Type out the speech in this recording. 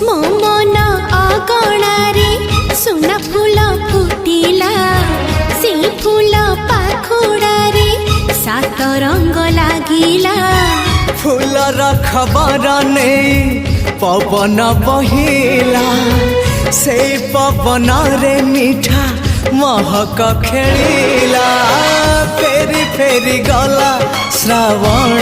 मो मन अगणारे सुना फूल फुटिला से फूल पाखुड़ारे सात रंग लागिला फूलर खबर नहीं पवन बहिला से पवन रे मीठा महक खेलिला फेरी फेरी गला श्रावण